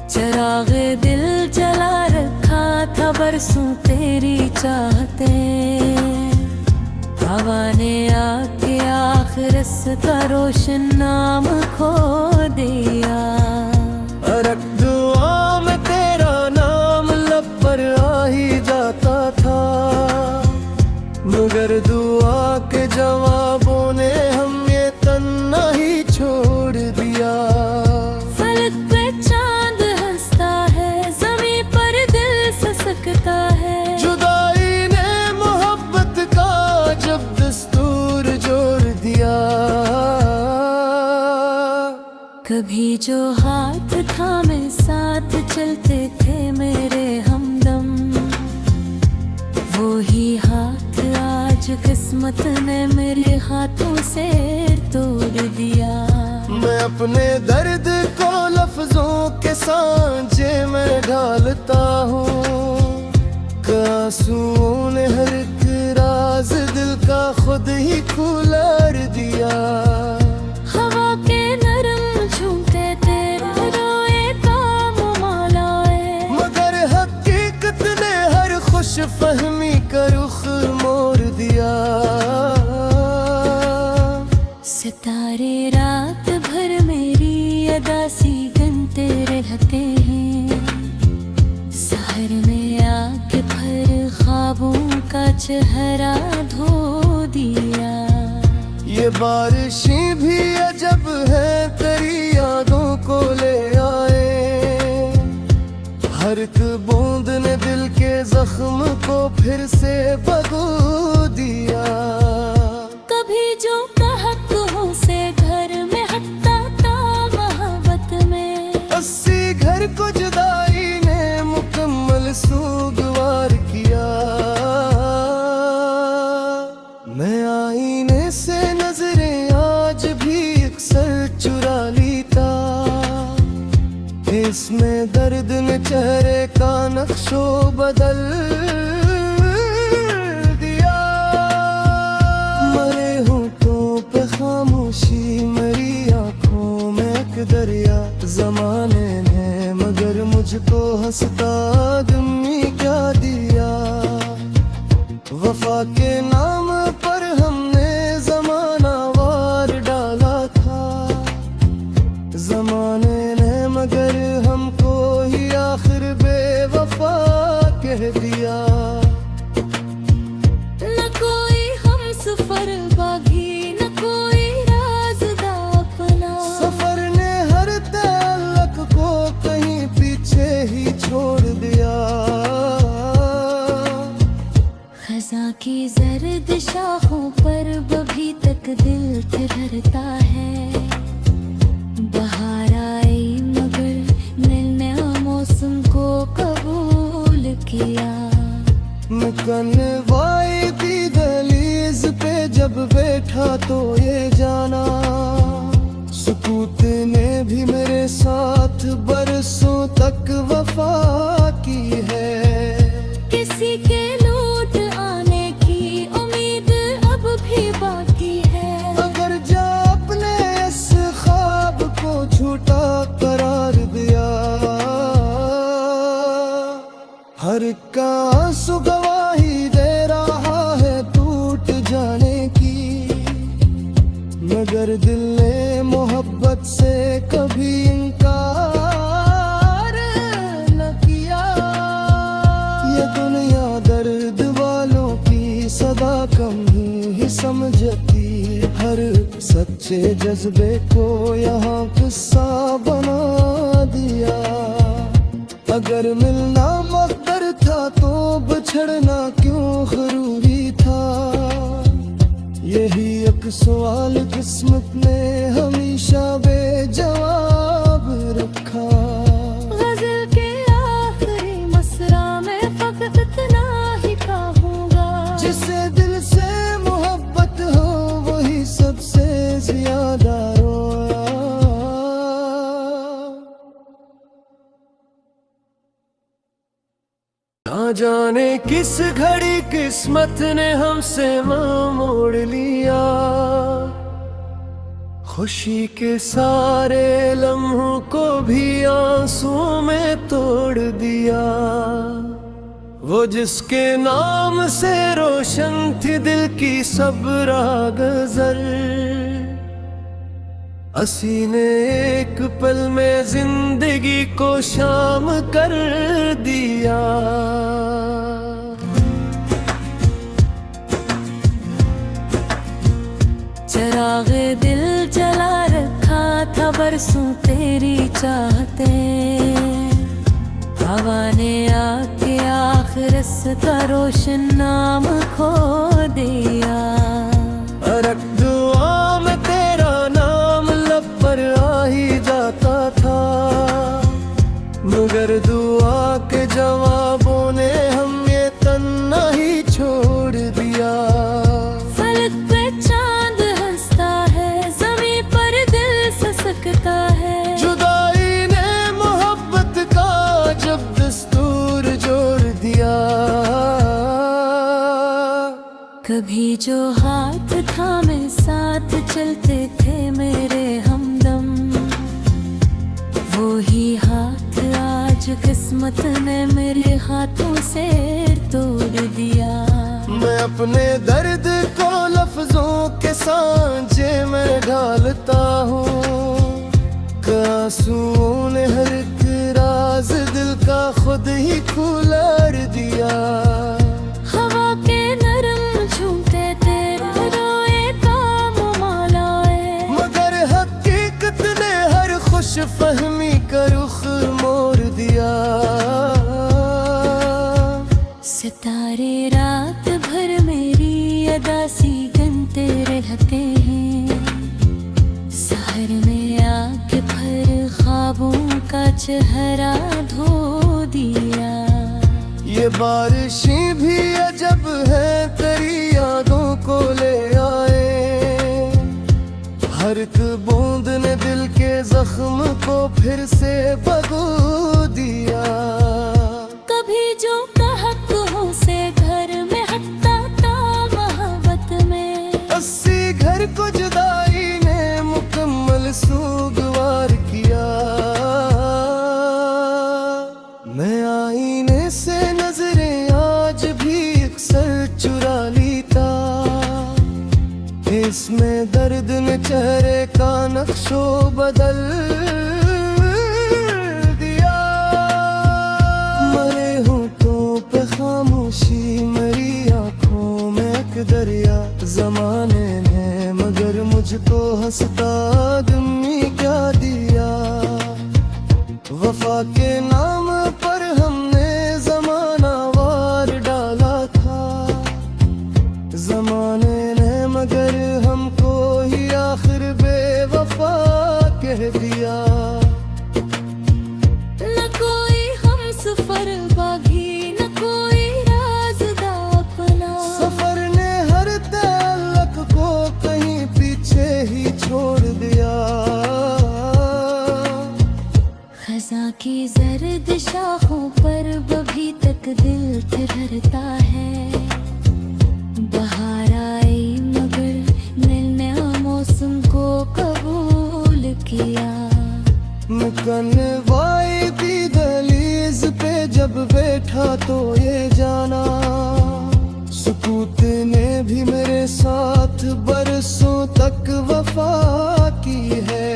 [SPEAKER 2] चरागे दिल जला रखा था बरसों तेरी चाहते, हवा ने आके आखिर इसका रोशन नाम खो दिया।
[SPEAKER 1] अरक दुआ में तेरा नाम लब पर आ ही जाता था, मगर दुआ के जवाबों ने हम ये तन्ना ही छोड़ दिया।
[SPEAKER 2] फलक पे चांद हंसता है, ज़मीं पर दिल ससकता है,
[SPEAKER 1] जुदाई ने मोहब्बत का जब दस्तूर जोड़ दिया।
[SPEAKER 2] कभी जो हाथ थामे साथ चलते थे मेरे हमदम, वो ही हाथ आज किस्मत ने मेरे हाथों से तोड़ दिया।
[SPEAKER 1] मैं अपने दर्द को लफ्जों के सांचे में ढालता हूँ, आंसुओं ने हर एक राज दिल का खुद ही खुलार दिया।
[SPEAKER 2] हवा के नरम झूमते तेरे रोए काम मालाए,
[SPEAKER 1] मगर हकीकत ने हर खुश फहमी का रुख मोड़ दिया।
[SPEAKER 2] सितारे रात भर मेरी अदा सी गनते रहते हैं, सहर में आके भर ख्वाबों का चेहरा धो दिया।
[SPEAKER 1] ये बारिशें भी अजब है तेरी यादों को ले आए, हर एक बूंद ने दिल के जख्म को फिर से भगो दिया।
[SPEAKER 2] कभी जो कहत हो से घर में हटता था मोहब्बत में,
[SPEAKER 1] 80 घर को जुदाई ने मुकम्मल सूगवार किया। मैं आईने से नजरें आज भी अक्सर चुरा लेता, इसमें दर्द ने चेहरे का नक्शो बदल दिया। मरे होठों पे खामोशी मेरी आंखों में एक दरिया, जमाने ने मगर मुझको हंसता आदमी क्या दिया। वफा के नाम पर हमने जमाना वार डाला था, जमाने ने मगर हमको ही आखिर बेवफा कह दिया।
[SPEAKER 2] न कोई हम सफर बागी, न कोई राज़दा अपना,
[SPEAKER 1] सफर ने हर ताल्लुक को कहीं पीछे ही छोड़ दिया।
[SPEAKER 2] खज़ां की जर्द शाखों पर अभी तक दिल ठहरता है, बहार आई मगर नया मौसम को कबूल किया।
[SPEAKER 1] कनवाई की दहलीज पे जब बैठा तो ये जाना, सुकूत ने भी मेरे साथ बरसों तक वफा की है।
[SPEAKER 2] किसी के लौट आने की उम्मीद अब भी बाकी है।
[SPEAKER 1] अगर जा अपने इस ख्वाब को झूठा करार दिया, हर एक आंसू गवाही दे रहा है टूट जाने की। मगर दिल ने मोहब्बत से कभी इनकार न किया। ये दुनिया दर्द वालों की सदा कम ही समझती, हर सच्चे जज्बे को यहाँ किस्सा बना दिया। अगर मिलना मकदर था तो बिछड़ना क्यों जरूरी था। यही एक सवाल किस्मत ने हमेशा बेजवाब रखा।
[SPEAKER 2] गजल के आखिरी मसरा में फकत इतना ही कहूँगा,
[SPEAKER 1] जिसे दिल से मोहब्बत हो वही सबसे ज्यादा रोया। ना जाने किस घड़ी किस्मत ने हमसे मुंह मोड़ लिया। खुशी के सारे लम्हों को भी आंसुओं में तोड़ दिया। वो जिसके नाम से रोशन थी दिल की सब राह गजल, असी ने एक पल में जिंदगी को शाम कर दिया।
[SPEAKER 2] चरागे दिल जला रखा था बरसों तेरी चाहते। हवा ने आके आखिर इसका रोशन नाम खो दिया।
[SPEAKER 1] अरक दुआ में तेरा नाम लब पर आ ही जाता था, मगर दुआ के जवाबों ने हम ये तन्ना ही छोड़ दिया।
[SPEAKER 2] फलक पे चांद हंसता है, ज़मीं पर दिल ससकता है।
[SPEAKER 1] जुदाई ने मोहब्बत का जब दस्तूर जोड़ दिया।
[SPEAKER 2] कभी जो हाथ थामे साथ चलते थे मेरे हमदम, वो ही हाथ आज किस्मत ने मेरे हाथों से तोड़ दिया।
[SPEAKER 1] मैं अपने दर्द को लफ्जों के सांचे में ढालता हूँ। आंसुओं ने हर एक राज दिल का खुद ही खुलार दिया।
[SPEAKER 2] हवा के नरम झूमते तेरे रोए काम मालाए,
[SPEAKER 1] मगर हकीकत ने हर खुश फहमी का रुख मोड़ दिया।
[SPEAKER 2] सितारे रात भर मेरी अदासी गनते रहते हैं। सहर में आके भर ख्वाबों का चेहरा धो दिया।
[SPEAKER 1] ये बारिशें भी अजब है तेरी यादों को ले आए। हर एक बूंद ने दिल के जख्म को फिर से भगो दिया।
[SPEAKER 2] कभी जो कहतों से घर में हटता था मोहब्बत में,
[SPEAKER 1] 80 घर को जुदाई ने मुकम्मल सूगवार किया। मैं आईने से नजरें आज भी अक्सर चुरा लेता। इसमें दर्द ने चेहरे का नक्शो बदल दिया। मरे होठों पे खामोशी मेरी आंखों में एक दरिया। जमाने ने मगर मुझको हंसता आदमी क्या दिया। वफा के नाम पर हमने जमाना वार डाला था। जमाने ने मगर हमको ही आखिर बेवफा कह दिया।
[SPEAKER 2] न कोई हम सफर बागी, न कोई राज़दा अपना।
[SPEAKER 1] सफर ने हर तअल्लुक़ को कहीं पी
[SPEAKER 2] की जर्द शाखों पर अभी तक दिल ठहरता है। बहार आई मगर नया मौसम को कबूल किया।
[SPEAKER 1] कनवाई की दहलीज पे जब बैठा तो ये जाना, सुकूत ने भी मेरे साथ बरसों तक वफा की है।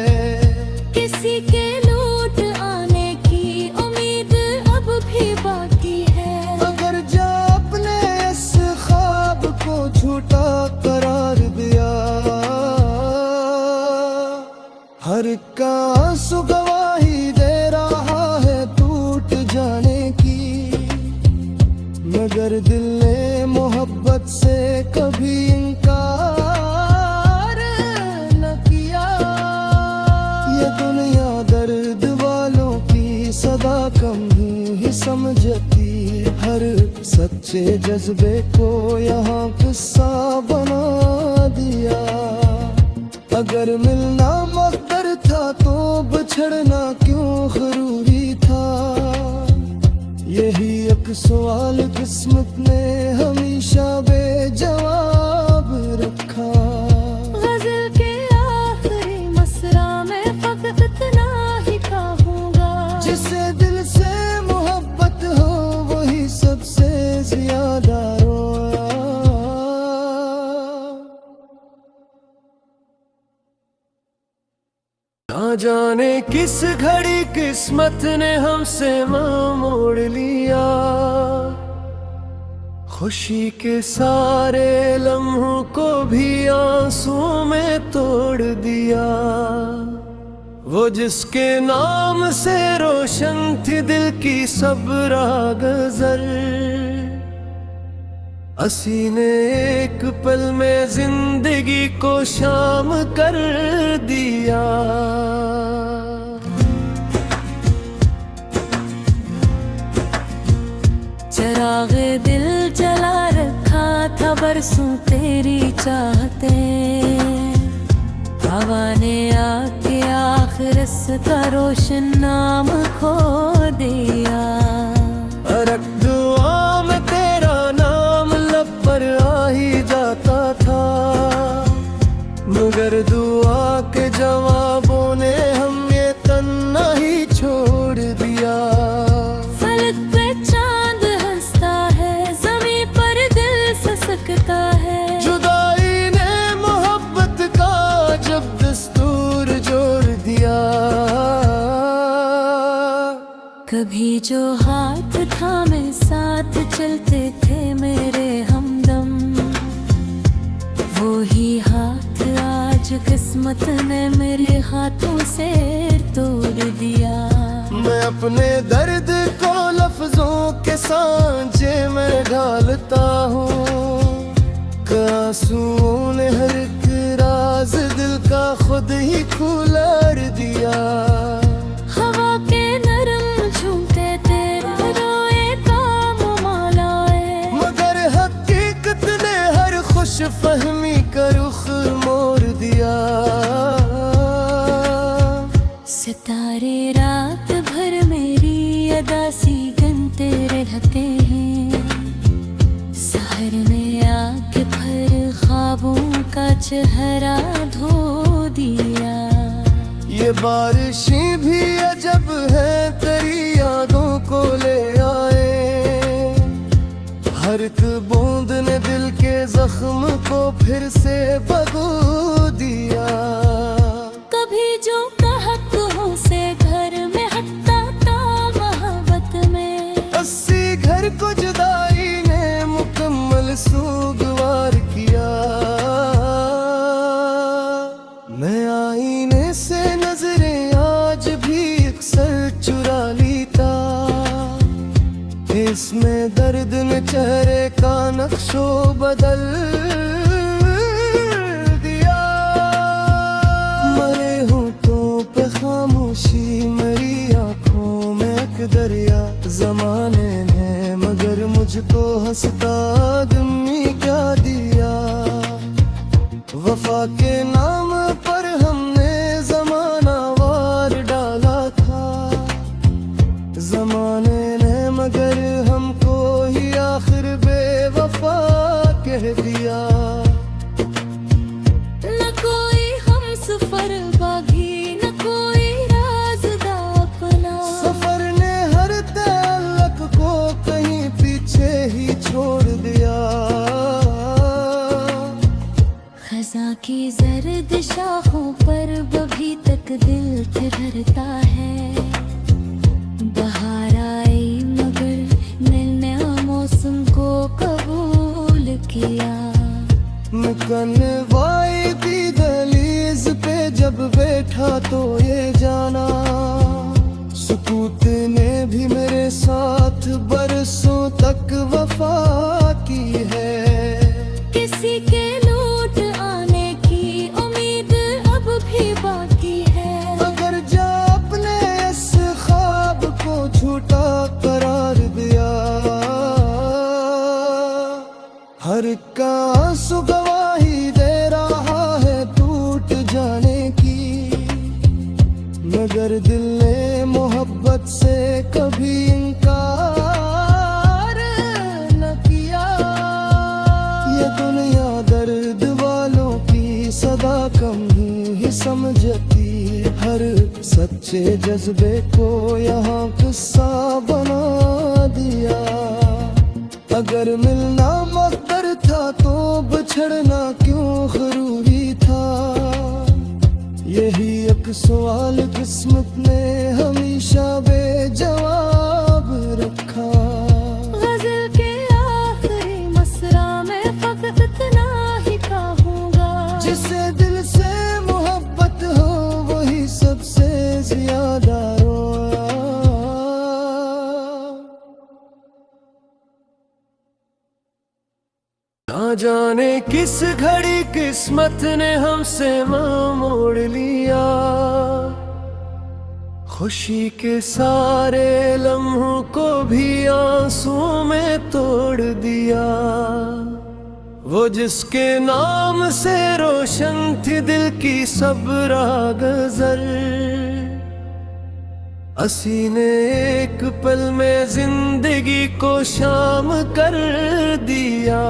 [SPEAKER 2] किसी के लौट आने की उम्मीद अब भी बाकी है।
[SPEAKER 1] अगर जा अपने इस ख्वाब को झूठा करार दिया, हर का आंसू गवाही दे रहा है टूट जाने की। मगर दिल ने मोहब्बत से कभी इनकार न किया। ये दुनिया दर्द वालों की सदा कम ही समझती, हर सच्चे जज्बे को यहाँ किस्सा बना दिया। अगर मिलना मकदर था तो बिछड़ना क्यों जरूरी था। यही एक सवाल किस्मत ने हमेशा बेजवाब रखा।
[SPEAKER 2] गजल के आखिरी मसरा में फकत इतना ही कहूँगा,
[SPEAKER 1] जिसे दिल से मोहब्बत हो वही सबसे ज्यादा रोया। ना जाने किस घड़ी किस्मत ने हमसे मुंह मोड़ लिया। खुशी के सारे लम्हों को भी आंसू में तोड़ दिया। वो जिसके नाम से रोशन थी दिल की सब राह गजल, असी ने एक पल में जिंदगी को शाम कर दिया।
[SPEAKER 2] चरागे दिल जला रखा था बरसों तेरी चाहते। हवा ने आके आखिर इसका रोशन नाम खो दिया।
[SPEAKER 1] अरक दुआ में तेरा नाम लब पर आ ही जाता था, मगर दुआ के जवाबों ने हम ये तन्ना ही छोड़ दिया।
[SPEAKER 2] फलक पे चांद हंसता है, ज़मीं पर दिल ससकता है।
[SPEAKER 1] जुदाई ने मोहब्बत का जब दस्तूर जोड़ दिया।
[SPEAKER 2] कभी जो हाथ थामे साथ चलते थे मेरे हमदम, वो ही हाथ आज किस्मत ने मेरे हाथों से तोड़ दिया।
[SPEAKER 1] मैं अपने दर्द को लफ्जों के सांचे में ढालता हूँ। आंसुओं ने हर एक राज दिल का खुद ही खुलाड़ दिया।
[SPEAKER 2] हवा के नरम झूमते तेरे रोए काम मालाए,
[SPEAKER 1] मगर हकीकत ने हर खुश फहमी का रुख मोड़ दिया।
[SPEAKER 2] सितारे रात भर मेरी अदा सी गनते रहते हैं। सहर में आके भर ख्वाबों का चेहरा धो दिया।
[SPEAKER 1] ये बारिशें भी अजब है तेरी यादों को ले आए। हर एक बूंद ने दिल के जख्म को फिर से भगो दिया।
[SPEAKER 2] कभी जो कहतों से घर में हटता था मोहब्बत में,
[SPEAKER 1] 80 घर को जुदाई ने मुकम्मल सूगवार किया। मैं आईने से नजरें आज भी अक्सर चुरा लेता। इसमें दर्द ने चेहरे का नक्शो बदल दिया। मरे होठों पे खामोशी मेरी आंखों में एक दरिया। जमाने ने मगर मुझको हंसता आदमी क्या दिया। वफा के नाम पर हमने जमाना वार डाला था।
[SPEAKER 2] जर्द शाखों पर अभी तक दिल ठहरता है। बहार आई मगर नया मौसम को कबूल किया।
[SPEAKER 1] निकलवाई भी दहलीज पे जब बैठा तो ये जाना, सुकूत ने भी मेरे साथ बरसों तक वफा की है।
[SPEAKER 2] किसी के लौट आने की उम्मीद अब भी बाकी है।
[SPEAKER 1] अगर जा अपने इस ख्वाब को झूठा करार दिया, हर का आंसू गवाही दे रहा है टूट जाने की। मगर दिल ने मोहब्बत से कभी इनकार न किया। ये दुनिया दर्द वालों की सदा कम ही समझती, हर सच्चे जज्बे को यहाँ किस्सा बना दिया। अगर मिलना मकदर था तो बिछड़ना क्यों जरूरी था। यही एक सवाल किस्मत ने हमेशा बेजवाब रखा।
[SPEAKER 2] गजल के आखिरी मसरा में फकत इतना ही कहूँगा,
[SPEAKER 1] जिसे दिल से मोहब्बत हो वही सबसे ज्यादा रोया। ना जाने किस घड़ी किस्मत ने हमसे मुंह मोड़ लिया। खुशी के सारे लम्हों को भी आंसुओं में तोड़ दिया। वो जिसके नाम से रोशन थी दिल की सब राह गज़ल, असी ने एक पल में जिंदगी को शाम कर दिया।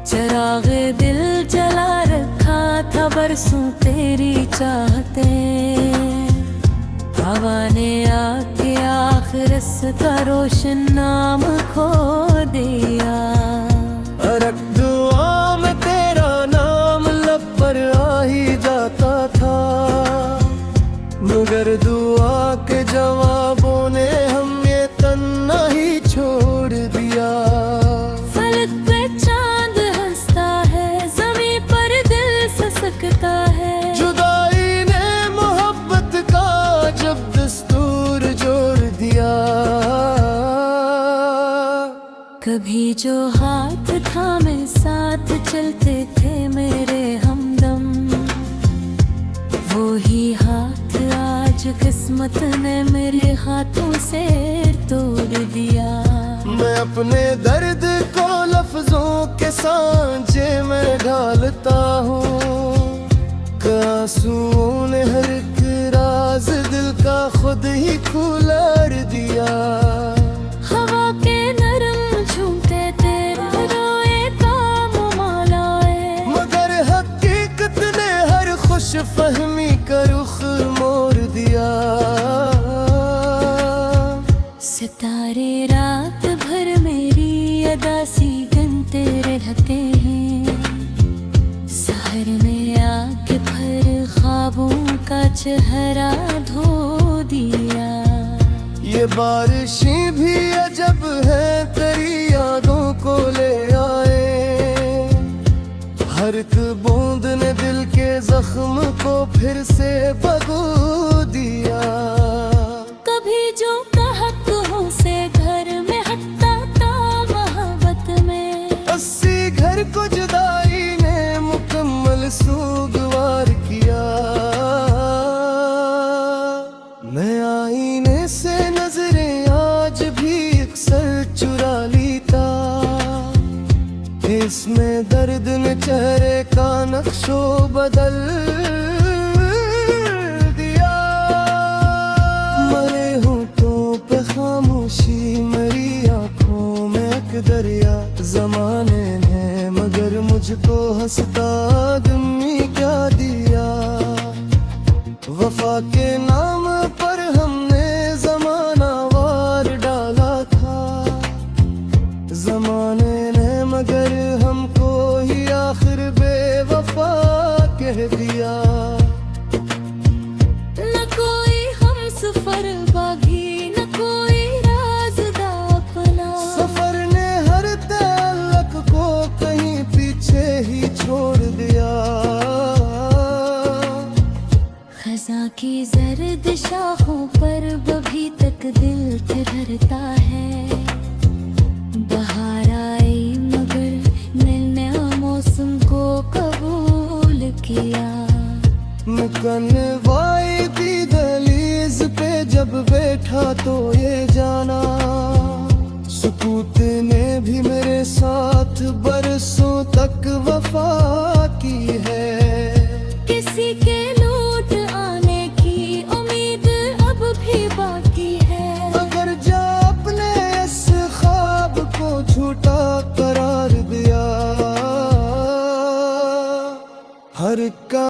[SPEAKER 2] चिराग दिल जला रखा था बरसों तेरी चाहते। हवा ने आके आखिर का रोशन नाम खो दिया।
[SPEAKER 1] अरक दुआ में तेरा नाम लब पर आ ही जाता था, मगर दुआ के जवाबों ने हम ये तन्ना ही छोड़ दिया।
[SPEAKER 2] फलक पे चांद हंसता है, ज़मीं पर दिल ससकता है।
[SPEAKER 1] जुदाई ने मोहब्बत का जब दस्तूर जोड़ दिया।
[SPEAKER 2] कभी जो हाथ थामे साथ चलते थे मेरे हमदम, वो ही हाथ आज किस्मत ने मेरे हाथों से तोड़ दिया।
[SPEAKER 1] मैं अपने दर्द को लफ्जों के सांचे में ढालता हूँ। आंसुओं ने हर एक राज दिल का खुद ही खुलार दिया।
[SPEAKER 2] हवा के नरम झूमते तेरे रोए काम मालाए,
[SPEAKER 1] मगर हकीकत ने हर खुश फहमी का रुख मोड़ दिया।
[SPEAKER 2] सितारे रात भर मेरी अदासी गनते रहते हैं। सहर में आके भर ख्वाबों का चेहरा धो दिया।
[SPEAKER 1] ये बारिशें भी अजब है तेरी यादों को ले आए। हर एक बूंद ने दिल के जख्म को फिर से भगो दिया।
[SPEAKER 2] कभी जो कहत हो से घर में हटता था मोहब्बत में,
[SPEAKER 1] 80 घर को जुदाई ने मुकम्मल सूगवार किया। मैं आईने से नजरें आज भी अक्सर चुरा लेता। इसमें दर्द ने चेहरे का नक्शो बदल दिया। मरे होठों पे खामोशी मेरी आंखों में एक दरिया। जमाने ने मगर मुझको हंसता आदमी क्या दिया। वफा के नाम पर हमने जमाना वार डाला था। जमाने ने मगर हमको ही आखिर बेवफा कह दिया।
[SPEAKER 2] न कोई हम सफर बागी, न कोई राज़दा अपना।
[SPEAKER 1] सफर ने हर ताल्लुक को कहीं पीछे ही छोड़ दिया।
[SPEAKER 2] खज़ां की जर्द शाखों पर अभी तक दिल ठहरता है। बहार आई मगर नया मौसम को कबूल किया।
[SPEAKER 1] निकलवाई थी दहलीज पे जब बैठा तो ये जाना, सुकूत ने भी मेरे साथ बरसों तक वफा की है।
[SPEAKER 2] किसी के लौट आने की उम्मीद अब भी बाकी है।
[SPEAKER 1] अगर जा अपने इस ख्वाब को झूठा करार दिया, हर का